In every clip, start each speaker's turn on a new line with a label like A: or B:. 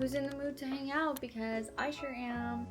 A: Who's in the mood to hang out? Because I sure am.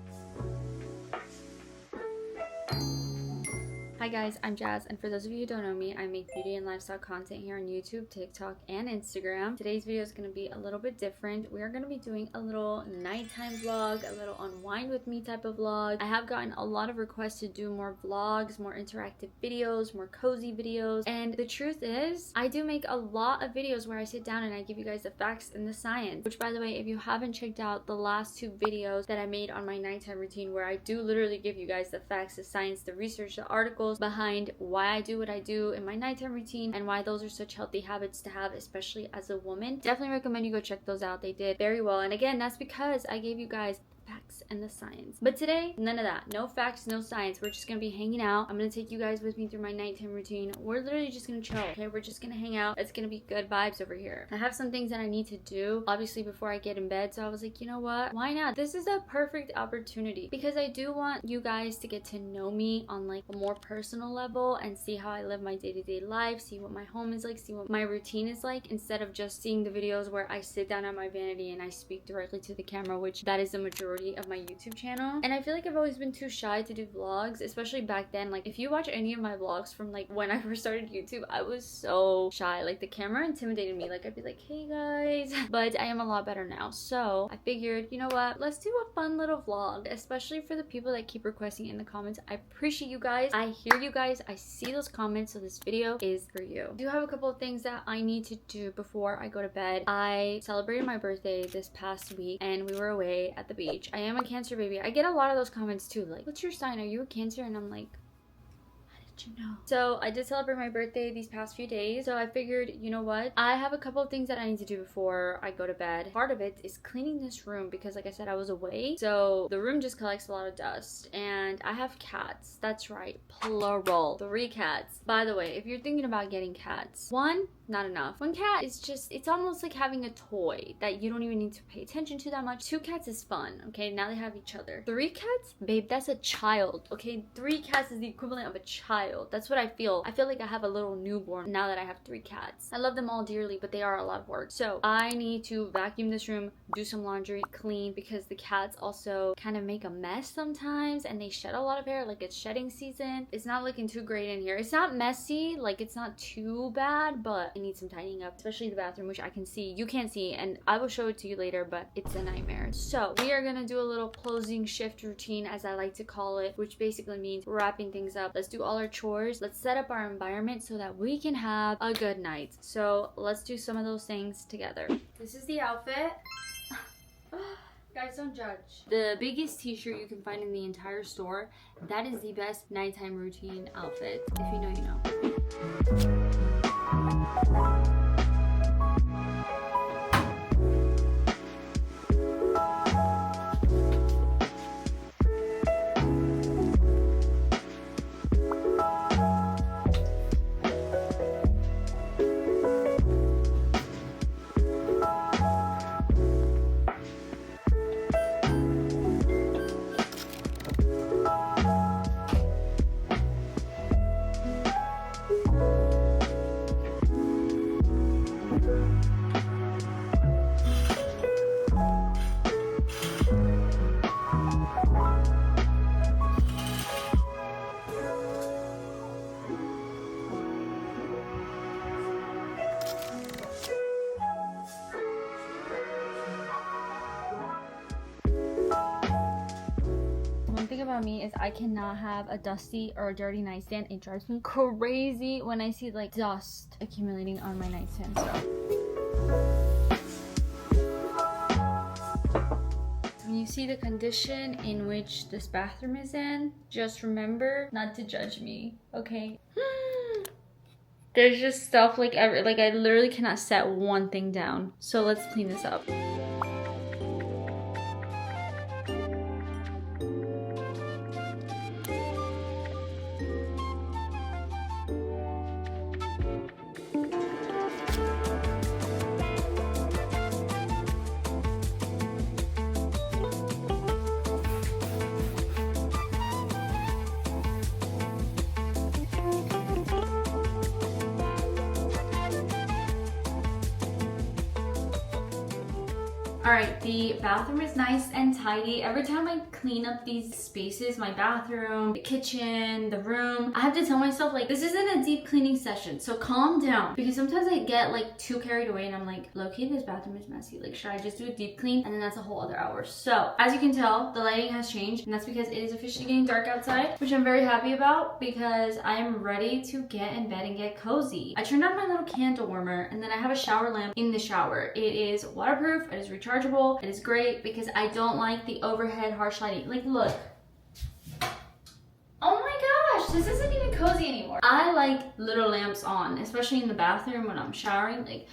A: Hi guys, I'm Jazz, and for those of you who don't know me, I make beauty and lifestyle content here on YouTube, TikTok, and Instagram. Today's video is going to be a little bit different. We are going to be doing a little nighttime vlog, a little unwind with me type of vlog. I have gotten a lot of requests to do more vlogs, more interactive videos, more cozy videos, and the truth is, I do make a lot of videos where I sit down and I give you guys the facts and the science, which by the way, if you haven't checked out the last two videos that I made on my nighttime routine where I do literally give you guys the facts, the science, the research, the articles behind why I do what I do in my nighttime routine and why those are such healthy habits to have, especially as a woman. Definitely recommend you go check those out. They did very well, and again, that's because I gave you guys facts and the science. But today, none of that. No facts, no science. We're just gonna be hanging out. I'm gonna take you guys with me through my nighttime routine. We're literally just gonna chill, okay? We're just gonna hang out. It's gonna be good vibes over here. I have some things that I need to do, obviously, before I get in bed, so I was like, you know what? Why not? This is a perfect opportunity because I do want you guys to get to know me on like a more personal level and see how I live my day-to-day life, see what my home is like, see what my routine is like, instead of just seeing the videos where I sit down at my vanity and I speak directly to the camera, which that is the majority of my YouTube channel. And I feel like I've always been too shy to do vlogs, especially back then. Like if you watch any of my vlogs from like when I first started YouTube, I was so shy. Like the camera intimidated me. Like I'd be like, hey guys, but I am a lot better now. So I figured, you know what, let's do a fun little vlog, especially for the people that keep requesting in the comments. I appreciate you guys. I hear you guys. I see those comments, so this video is for you. I do have a couple of things that I need to do before I go to bed. I celebrated my birthday this past week and we were away at the beach. I am a Cancer baby. I get a lot of those comments too, like, what's your sign? Are you a Cancer? And I'm like, you know. So I did celebrate my birthday these past few days, so I figured, you know what, I have a couple of things that I need to do before I go to bed. Part of it is cleaning this room because like I said, I was away, so the room just collects a lot of dust. And I have cats. That's right, plural, 3 cats. By the way, if you're thinking about getting cats, 1, not enough. 1 cat is just, it's almost like having a toy that you don't even need to pay attention to that much. 2 cats is fun, okay? Now they have each other. 3 cats? Babe, that's a child, okay? 3 cats is the equivalent of a child. That's what I feel. I feel like I have a little newborn now that I have 3 cats. I love them all dearly, but they are a lot of work. So I need to vacuum this room, do some laundry, clean, because the cats also kind of make a mess sometimes and they shed a lot of hair. Like it's shedding season. It's not looking too great in here. It's not messy, like it's not too bad, but I need some tidying up, especially the bathroom, which I can see. You can't see, and I will show it to you later, but it's a nightmare. So we are gonna do a little closing shift routine, as I like to call it, which basically means wrapping things up. Let's do all our chores. Let's set up our environment so that we can have a good night. So let's do some of those things together. This is the outfit. Guys, don't judge. The biggest t-shirt you can find in the entire store. That is the best nighttime routine outfit. If you know, you know. About me is I cannot have a dusty or a dirty nightstand. It drives me crazy when I see like dust accumulating on my nightstand. So when you see the condition in which this bathroom is in, just remember not to judge me, okay? There's just stuff like I literally cannot set one thing down. So let's clean this up. All right, the bathroom is nice and tidy. Every time I clean up these spaces, my bathroom, the kitchen, the room, I have to tell myself like, this isn't a deep cleaning session, so calm down. Because sometimes I get like too carried away and I'm like, low-key, this bathroom is messy. Like, should I just do a deep clean? And then that's a whole other hour. So as you can tell, the lighting has changed, and that's because it is officially getting dark outside, which I'm very happy about because I am ready to get in bed and get cozy. I turned on my little candle warmer, and then I have a shower lamp in the shower. It is waterproof, it is rechargeable, it is great because I don't like the overhead harsh lighting. Like, look. Oh my gosh, this isn't even cozy anymore. I like little lamps on, especially in the bathroom when I'm showering. Like,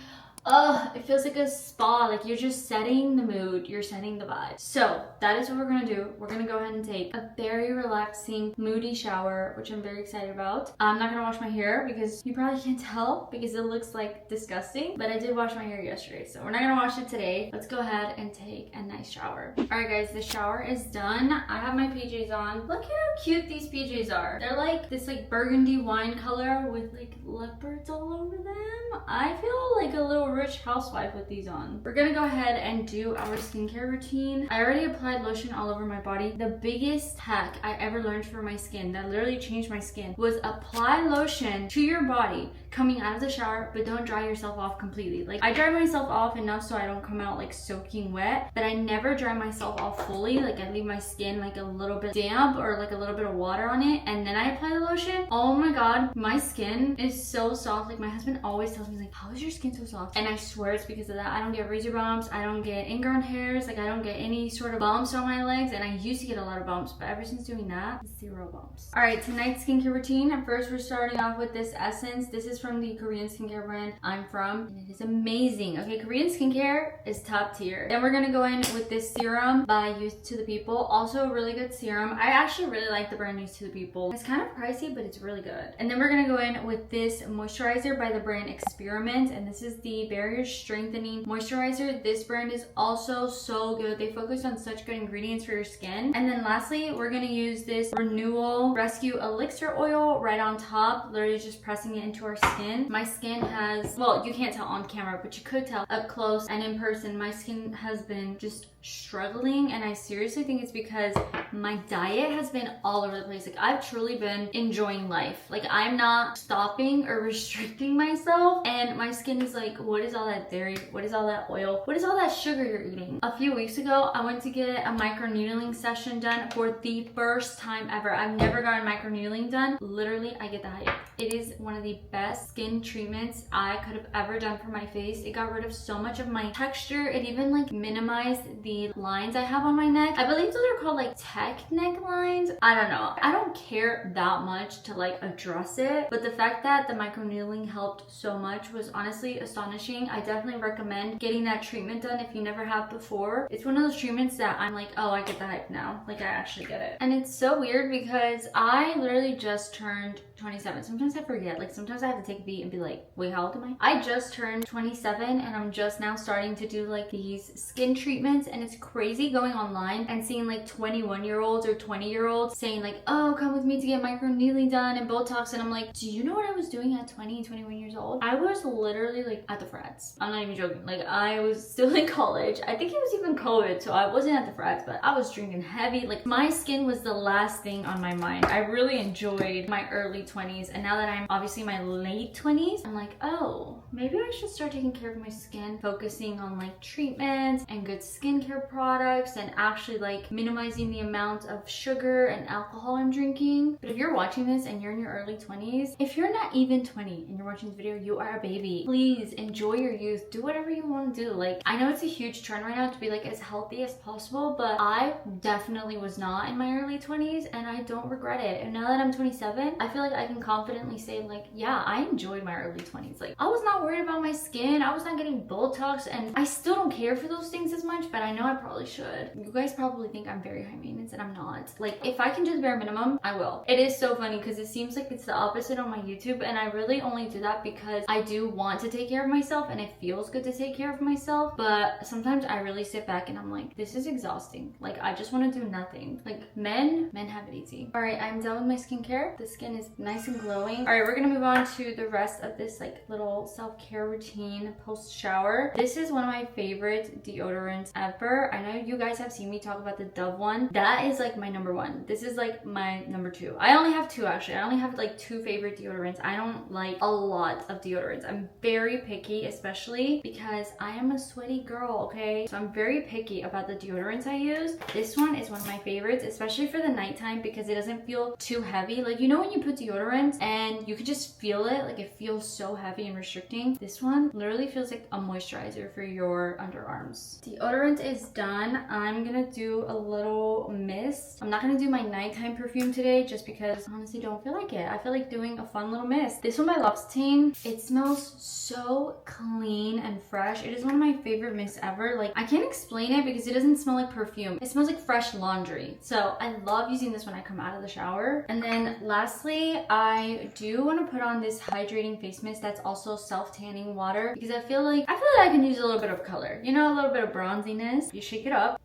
A: it feels like a spa. Like, you're just setting the mood, you're setting the vibe. So that is what we're gonna do. We're gonna go ahead and take a very relaxing, moody shower, which I'm very excited about. I'm not gonna wash my hair because you probably can't tell because it looks like disgusting, but I did wash my hair yesterday, so we're not gonna wash it today. Let's go ahead and take a nice shower. All right guys, the shower is done. I have my PJs on. Look at how cute these PJs are. They're like this like burgundy wine color with like leopards all over them. I feel like a little rich housewife with these on. We're gonna go ahead and do our skincare routine. I already applied lotion all over my body. The biggest hack I ever learned for my skin that literally changed my skin was apply lotion to your body coming out of the shower, but don't dry yourself off completely. Like, I dry myself off enough so I don't come out like soaking wet, but I never dry myself off fully. Like, I leave my skin like a little bit damp or like a little bit of water on it, and then I apply the lotion. Oh my god, my skin is so soft. Like, my husband always tells me like, how is your skin so soft? And I swear it's because of that. I don't get razor bumps, I don't get ingrown hairs, like I don't get any sort of bumps on my legs, and I used to get a lot of bumps, but ever since doing that, 0 bumps. All right, tonight's skincare routine. First, we're starting off with this essence. This is from the Korean skincare brand I'm from, and it is amazing. Okay, Korean skincare is top tier. Then we're gonna go in with this serum by Youth to the People. Also a really good serum. I actually really like the brand Youth to the People. It's kind of pricey, but it's really good. And then we're gonna go in with this moisturizer by the brand Experiment, and this is the barrier strengthening moisturizer. This brand is also so good. They focus on such good ingredients for your skin. And then lastly, we're gonna use this Renewal Rescue Elixir Oil right on top, literally just pressing it into our skin. My skin has, well, you can't tell on camera, but you could tell up close and in person, my skin has been just struggling, and I seriously think it's because my diet has been all over the place. Like, I've truly been enjoying life. Like, I'm not stopping or restricting myself, and my skin is like, what is all that dairy? What is all that oil? What is all that sugar you're eating? A few weeks ago, I went to get a microneedling session done for the first time ever. I've never gotten microneedling done. Literally, I get the hype. It is one of the best skin treatments I could have ever done for my face. It got rid of so much of my texture. It even like minimized the lines I have on my neck. I believe those are called like tech neck lines. I don't know. I don't care that much to like address it, but the fact that the microneedling helped so much was honestly astonishing. I definitely recommend getting that treatment done if you never have before. It's one of those treatments that I'm like, oh, I get the hype now. Like, I actually get it. And it's so weird because I literally just turned 27. Sometimes I forget. Like, sometimes I have to take a beat and be like, wait, how old am I? I just turned 27 and I'm just now starting to do like these skin treatments, and it's crazy going online and seeing like 21-year-olds or 20-year-olds saying like, oh, come with me to get microneedling done and Botox, and I'm like, do you know what I was doing at 20 and 21 years old? I was literally like at the frats. I'm not even joking. Like, I was still in college. I think it was even COVID, so I wasn't at the frats, but I was drinking heavy. Like, my skin was the last thing on my mind. I really enjoyed my early 20s, and now that I'm obviously in my late 20s, I'm like, oh, maybe I should start taking care of my skin, focusing on like treatments and good skincare products, and actually like minimizing the amount of sugar and alcohol I'm drinking. But if you're watching this and you're in your early 20s, if you're not even 20 and you're watching this video, you are a baby. Please enjoy your youth. Do whatever you want to do. Like, I know it's a huge trend right now to be like as healthy as possible, but I definitely was not in my early 20s, and I don't regret it. And now that I'm 27, I feel like I can confidently say like, yeah, I enjoyed my early 20s. Like, I was not worried about my skin. I was not getting Botox, and I still don't care for those things as much, but I know I probably should. You guys probably think I'm very high maintenance, and I'm not. Like, if I can do the bare minimum, I will. It is so funny because it seems like it's the opposite on my YouTube, and I really only do that because I do want to take care of myself. myself and it feels good to take care of myself, but sometimes I really sit back and I'm like, this is exhausting. Like, I just want to do nothing. Like, men have it easy. All right, I'm done with my skincare. The skin is nice and glowing. All right, we're gonna move on to the rest of this like little self-care routine post shower. This is one of my favorite deodorants ever. I know you guys have seen me talk about the Dove one. That is like my number one. This is like my number two. I only have two actually. I only have like two favorite deodorants. I don't like a lot of deodorants. I'm very picky, especially because I am a sweaty girl, okay? So I'm very picky about the deodorants I use. This one is one of my favorites, especially for the nighttime because it doesn't feel too heavy. Like, you know when you put deodorant and you can just feel it, like it feels so heavy and restricting. This one literally feels like a moisturizer for your underarms. Deodorant is done. I'm gonna do a little mist. I'm not gonna do my nighttime perfume today just because I honestly don't feel like it. I feel like doing a fun little mist. This one by L'Occitane, it smells so clean and fresh. It is one of my favorite mists ever. Like, I can't explain it because it doesn't smell like perfume. It smells like fresh laundry. So I love using this when I come out of the shower. And then lastly, I do want to put on this hydrating face mist that's also self-tanning water because I feel like I can use a little bit of color, you know, a little bit of bronziness. You shake it up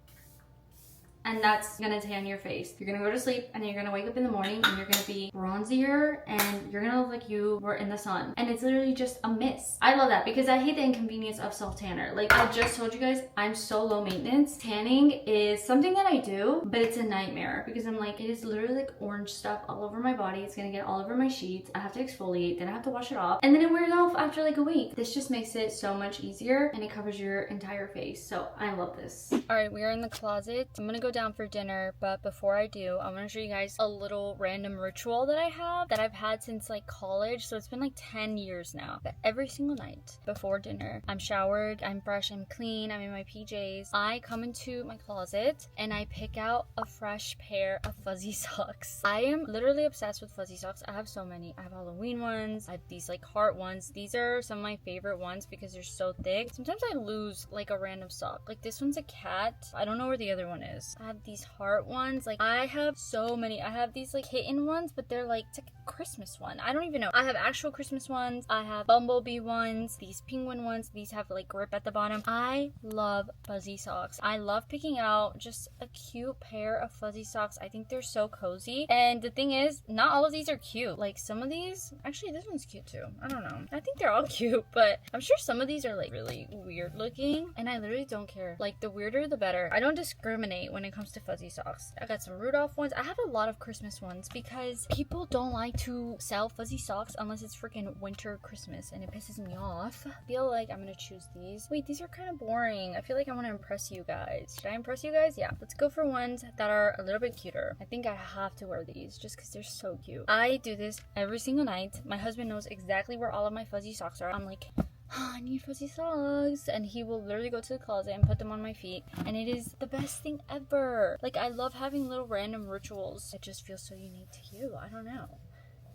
A: and that's gonna tan your face. You're gonna go to sleep and then you're gonna wake up in the morning and you're gonna be bronzier and you're gonna look like you were in the sun. And it's literally just a mist. I love that because I hate the inconvenience of self-tanner. Like I just told you guys, I'm so low maintenance. Tanning is something that I do, but it's a nightmare because I'm like, it is literally like orange stuff all over my body. It's gonna get all over my sheets. I have to exfoliate, then I have to wash it off, and then it wears off after like a week. This just makes it so much easier and it covers your entire face. So I love this. All right, we are in the closet. I'm gonna go down for dinner, but before I do, I'm gonna show you guys a little random ritual that I have that I've had since like college. So it's been like 10 years now. But every single night before dinner, I'm showered, I'm fresh, I'm clean, I'm in my PJs. I come into my closet and I pick out a fresh pair of fuzzy socks. I am literally obsessed with fuzzy socks. I have so many. I have Halloween ones, I have these like heart ones. These are some of my favorite ones because they're so thick. Sometimes I lose like a random sock. Like this one's a cat. I don't know where the other one is. I have these heart ones. Like I have so many. I have these like kitten ones, but they're like, it's like a Christmas one. I don't even know. I have actual Christmas ones. I have bumblebee ones, these penguin ones. These have like grip at the bottom. I love fuzzy socks. I love picking out just a cute pair of fuzzy socks. I think they're so cozy. And the thing is, not all of these are cute. Like some of these, actually this one's cute too. I don't know. I think they're all cute, but I'm sure some of these are like really weird looking and I literally don't care. Like the weirder the better. I don't discriminate when it comes to fuzzy socks. I got some Rudolph ones. I have a lot of Christmas ones because people don't like to sell fuzzy socks unless it's freaking winter Christmas and it pisses me off. I feel like I'm gonna choose these. Wait, these are kind of boring. I feel like I want to impress you guys. Should I impress you guys? Yeah. Let's go for ones that are a little bit cuter. I think I have to wear these just because they're so cute. I do this every single night. My husband knows exactly where all of my fuzzy socks are. I'm like, oh, I need fuzzy socks, and he will literally go to the closet and put them on my feet, and it is the best thing ever. Like I love having little random rituals. It just feels so unique to you. I don't know.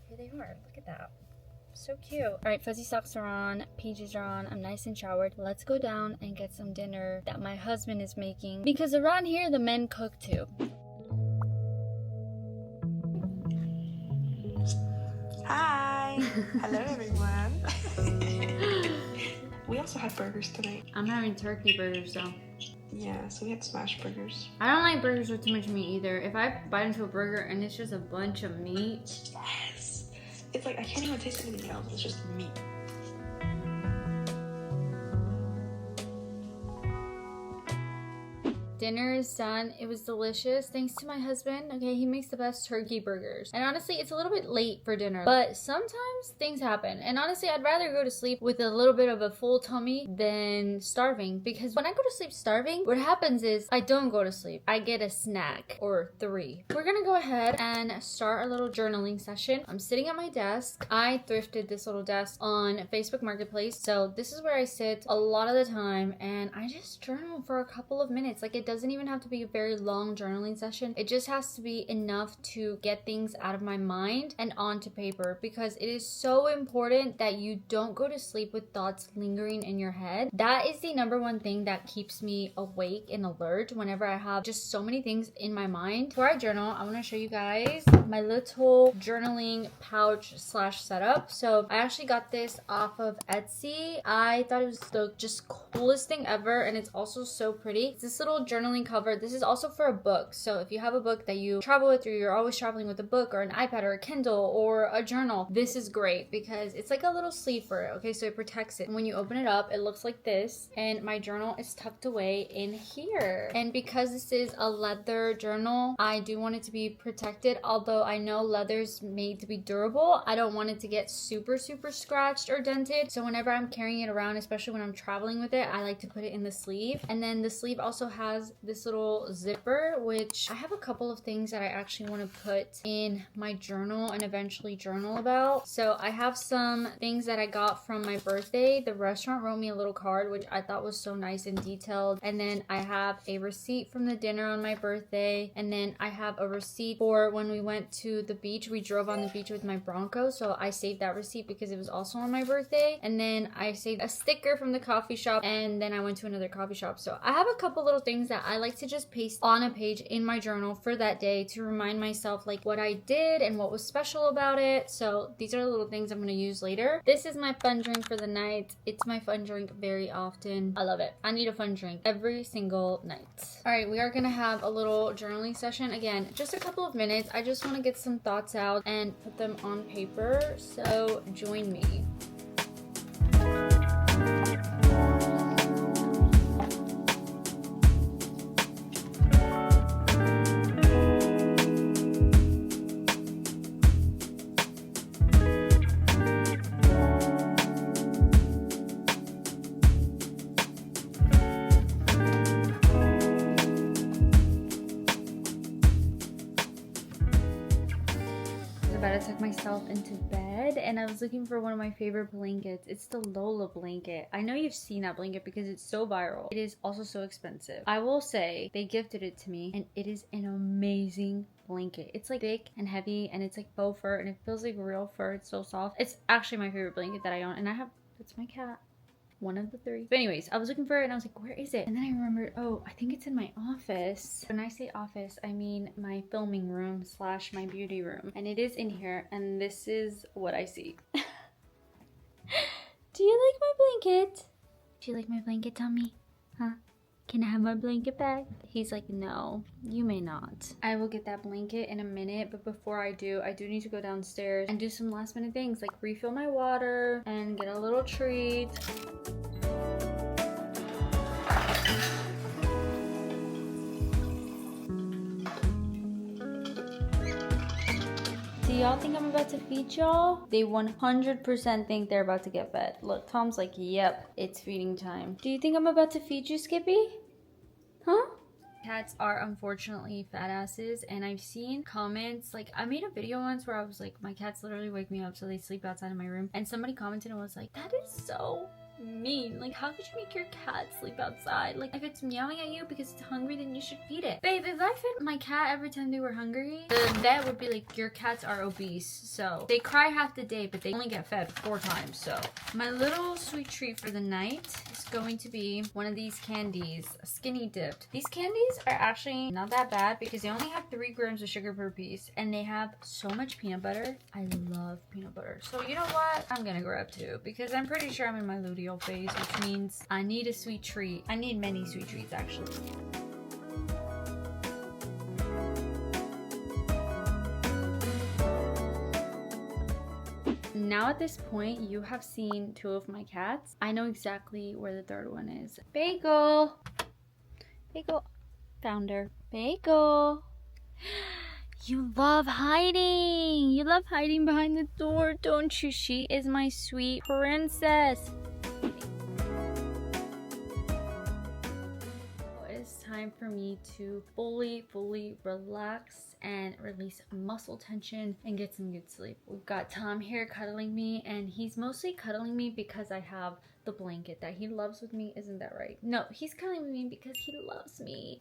A: Here they are. Look at that. So cute. All right, fuzzy socks are on, PJs are on, I'm nice and showered. Let's go down and get some dinner that my husband is making because around here the men cook too.
B: Hi. Hello everyone. We also had burgers tonight.
A: I'm having turkey burgers though.
B: Yeah, so we had smash burgers.
A: I don't like burgers with too much meat either. If I bite into a burger and it's just a bunch of meat.
B: Yes. It's like I can't even taste anything else. It's just meat.
A: Dinner is done. It was delicious. Thanks to my husband. Okay, he makes the best turkey burgers. And honestly, it's a little bit late for dinner, but sometimes things happen. And honestly, I'd rather go to sleep with a little bit of a full tummy than starving, because when I go to sleep starving, what happens is I don't go to sleep. I get a snack or 3. We're gonna go ahead and start our little journaling session. I'm sitting at my desk. I thrifted this little desk on Facebook Marketplace. So this is where I sit a lot of the time and I just journal for a couple of minutes. Like it doesn't doesn't even have to be a very long journaling session. It just has to be enough to get things out of my mind and onto paper, because it is so important that you don't go to sleep with thoughts lingering in your head. That is the number one thing that keeps me awake and alert whenever I have just so many things in my mind. Before I journal, I want to show you guys my little journaling pouch slash setup. So I actually got this off of Etsy. I thought it was the just coolest thing ever, and it's also so pretty. It's this little journaling cover. This is also for a book. So if you have a book that you travel with, or you're always traveling with a book or an iPad or a Kindle or a journal, this is great because it's like a little sleeve for it. Okay, so it protects it. And when you open it up, it looks like this, and my journal is tucked away in here. And because this is a leather journal, I do want it to be protected. Although I know leather's made to be durable, I don't want it to get super scratched or dented. So whenever I'm carrying it around, especially when I'm traveling with it, I like to put it in the sleeve. And then the sleeve also has this little zipper, which I have a couple of things that I actually want to put in my journal and eventually journal about. So I have some things that I got from my birthday. The restaurant wrote me a little card, which I thought was so nice and detailed. And then I have a receipt from the dinner on my birthday. And then I have a receipt for when we went to the beach. We drove on the beach with my Bronco. So I saved that receipt because it was also on my birthday. And then I saved a sticker from the coffee shop. And then I went to another coffee shop. So I have a couple little things that I like to just paste on a page in my journal for that day to remind myself like what I did and what was special about it. So these are the little things I'm going to use later. This is my fun drink for the night. It's my fun drink very often. I love it. I need a fun drink every single night. All right, we are going to have a little journaling session. Again, just a couple of minutes. I just want to get some thoughts out and put them on paper. So join me. About to tuck myself into bed, and I was looking for one of my favorite blankets. It's the Lola blanket. I know you've seen that blanket because it's so viral. It is also so expensive. I will say they gifted it to me, and it is an amazing blanket. It's like thick and heavy, and it's like faux fur, and it feels like real fur. It's so soft. It's actually my favorite blanket that I own, and I have, it's my cat. One of the three. But anyways, I was looking for it and I was like, where is it? And then I remembered, oh, I think it's in my office. When I say office, I mean my filming room slash my beauty room. And it is in here, and this is what I see. Do you like my blanket? Do you like my blanket, Tommy? Huh? Can I have my blanket back? He's like, no, you may not. I will get that blanket in a minute, but before I do need to go downstairs and do some last minute things like refill my water and get a little treat. Do y'all think I'm about to feed y'all? They 100% think they're about to get fed. Look, Tom's like, yep, it's feeding time. Do you think I'm about to feed you, Skippy? Huh? Cats are unfortunately fat asses, and I've seen comments, like I made a video once where I was like, my cats literally wake me up so they sleep outside of my room, and somebody commented and was like, that is so mean. Like, how could you make your cat sleep outside? Like, if it's meowing at you because it's hungry, then you should feed it. Babe, if I fed my cat every time they were hungry, the vet would be like, your cats are obese. So they cry half the day, but they only get fed 4 times. So my little sweet treat for the night is going to be one of these candies, skinny dipped. These candies are actually not that bad because they only have 3 grams of sugar per piece, and they have so much peanut butter. I love peanut butter. So you know what? I'm gonna grab 2 because I'm pretty sure I'm in my luteal phase, which means I need a sweet treat. I need many sweet treats actually. Now at this point, you have seen 2 of my cats. I know exactly where the 3rd one is. Bagel! Bagel. Found her. Bagel! You love hiding! You love hiding behind the door, don't you? She is my sweet princess. It's time for me to fully relax and release muscle tension and get some good sleep. We've got Tom here cuddling me, and he's mostly cuddling me because I have the blanket that he loves with me. Isn't that right? No, he's cuddling with me because he loves me.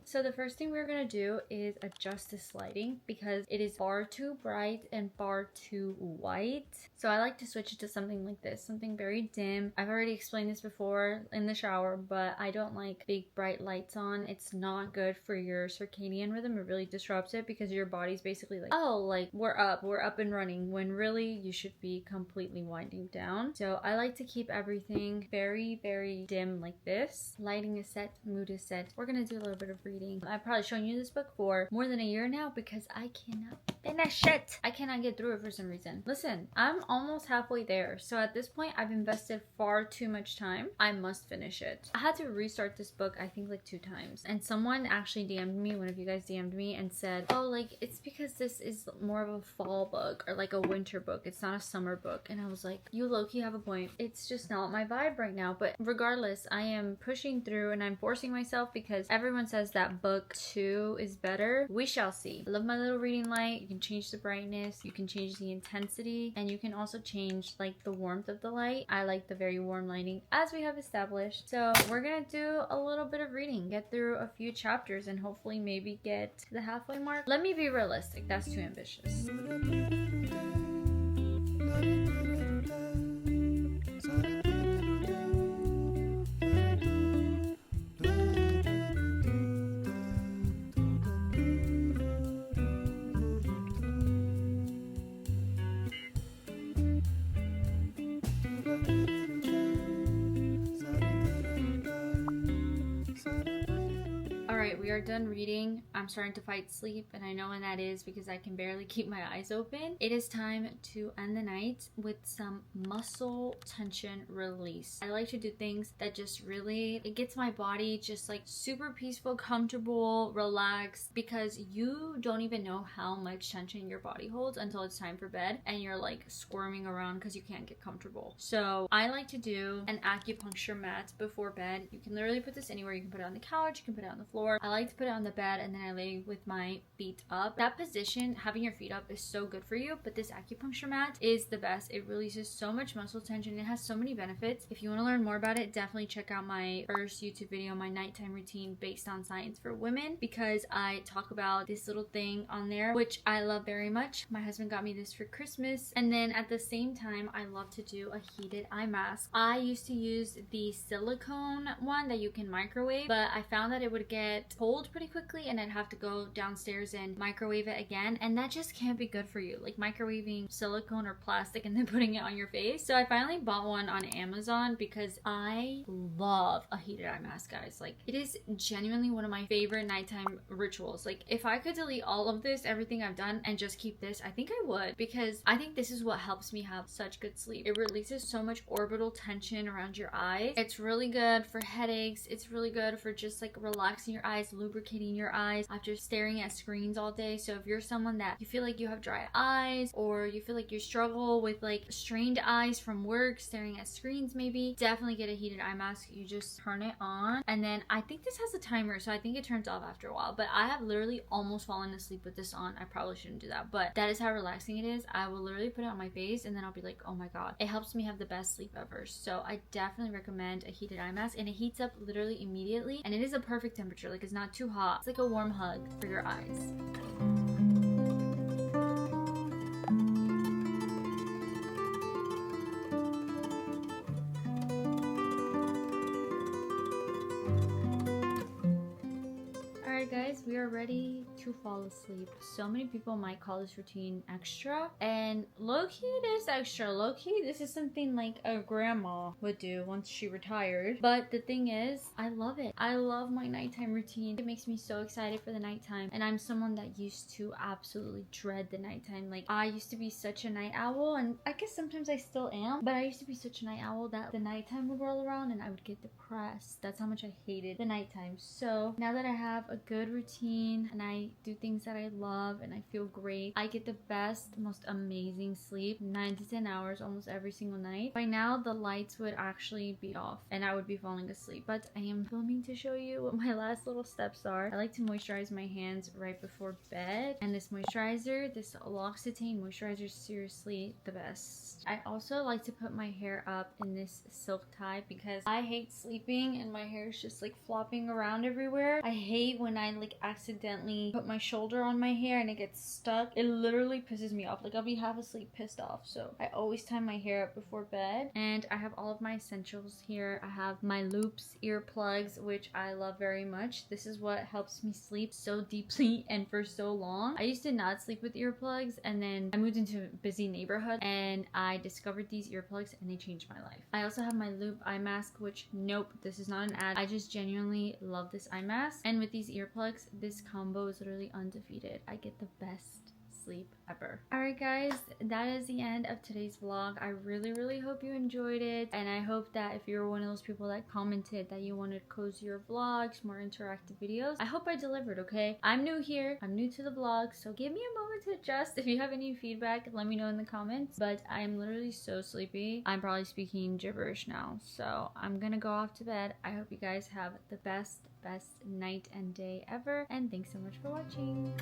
A: So the first thing we're gonna do is adjust this lighting because it is far too bright and far too white. So I like to switch it to something like this, something very dim. I've already explained this before in the shower, but I don't like big bright lights on. It's not good for your circadian rhythm. It really disrupts it because your body's basically like, oh, like we're up and running, when really you should be completely winding down. So I like to keep everything very, very dim like this. Lighting is set, mood is set. We're gonna do a little bit of reading. I've probably shown you this book for more than a year now because I cannot finish it. I cannot get through it for some reason. Listen, I'm almost halfway there. So at this point, I've invested far too much time. I must finish it. I had to restart this book, I think like 2 times. And someone actually DM'd me, one of you guys DM'd me and said, oh, like it's because this is more of a fall book or like a winter book. It's not a summer book. And I was like, you low-key have a point. It's just not my vibe right now. But regardless, I am pushing through and I'm forcing myself because everyone says that book 2 is better. We shall see. I love my little reading light. You can change the brightness, you can change the intensity, and you can also change like the warmth of the light. I like the very warm lighting as we have established. So we're gonna do a little bit of reading, get through a few chapters, and hopefully maybe get to the halfway mark. Let me be realistic, that's too ambitious. Alright, we are done reading. I'm starting to fight sleep, and I know when that is because I can barely keep my eyes open. It is time to end the night with some muscle tension release. I like to do things that just really, it gets my body just like super peaceful, comfortable, relaxed, because you don't even know how much tension your body holds until it's time for bed and you're like squirming around because you can't get comfortable. So I like to do an acupuncture mat before bed. You can literally put this anywhere. You can put it on the couch, you can put it on the floor. I like to put it on the bed and then I lay with my feet up. That position, having your feet up, is so good for you, but this acupuncture mat is the best. It releases so much muscle tension. It has so many benefits. If you want to learn more about it, definitely check out my first YouTube video, my nighttime routine based on science for women, because I talk about this little thing on there, which I love very much. My husband got me this for Christmas, and then at the same time, I love to do a heated eye mask. I used to use the silicone one that you can microwave, but I found that it would get cold pretty quickly and I'd have to go downstairs and microwave it again, and that just can't be good for you, like microwaving silicone or plastic and then putting it on your face. So I finally bought one on Amazon because I love a heated eye mask, guys. Like, it is genuinely one of my favorite nighttime rituals. Like, if I could delete all of this, everything I've done, and just keep this, I think I would, because I think this is what helps me have such good sleep. It releases so much orbital tension around your eyes. It's really good for headaches. It's really good for just like relaxing your eyes, lubricating your eyes after staring at screens all day. So if you're someone that you feel like you have dry eyes, or you feel like you struggle with like strained eyes from work, staring at screens maybe, definitely get a heated eye mask. You just turn it on, and then I think this has a timer, so I think it turns off after a while, but I have literally almost fallen asleep with this on. I probably shouldn't do that, but that is how relaxing it is. I will literally put it on my face and then I'll be like, oh my god, it helps me have the best sleep ever. So I definitely recommend a heated eye mask, and it heats up literally immediately, and it is a perfect temperature. Like, it's not too hot. It's like a warm hug for your eyes. Alright guys, we are ready to fall asleep. So many people might call this routine extra, and low-key it is extra. Low-key, this is something like a grandma would do once she retired. But the thing is, I love it. I love my nighttime routine. It makes me so excited for the nighttime, and I'm someone that used to absolutely dread the nighttime. Like, I used to be such a night owl, and I guess sometimes I still am, but I used to be such a night owl that the nighttime would roll around and I would get depressed. That's how much I hated the nighttime. So now that I have a good routine routine and I do things that I love and I feel great, I get the best, most amazing sleep, 9 to 10 hours almost every single night. By now the lights would actually be off and I would be falling asleep, but I am filming to show you what my last little steps are. I like to moisturize my hands right before bed, and this moisturizer, this L'Occitane moisturizer, is seriously the best. I also like to put my hair up in this silk tie because I hate sleeping and my hair is just like flopping around everywhere. I hate when I like accidentally put my shoulder on my hair and it gets stuck. It literally pisses me off. Like I'll be half asleep pissed off. So I always tie my hair up before bed, and I have all of my essentials here. I have my loops earplugs, which I love very much. This is what helps me sleep so deeply and for so long. I used to not sleep with earplugs, and then I moved into a busy neighborhood and I discovered these earplugs and they changed my life. I also have my loop eye mask, which nope, this is not an ad. I just genuinely love this eye mask, and with these earplugs, this combo is literally undefeated. I get the best sleep ever. Alright guys, that is the end of today's vlog. I really hope you enjoyed it, and I hope that if you're one of those people that commented that you wanted cozier vlogs, more interactive videos, I hope I delivered. Okay, I'm new here, I'm new to the vlog, so give me a moment to adjust. If you have any feedback, let me know in the comments. But I'm literally so sleepy, I'm probably speaking gibberish now, so I'm gonna go off to bed. I hope you guys have the best night and day ever, and thanks so much for watching.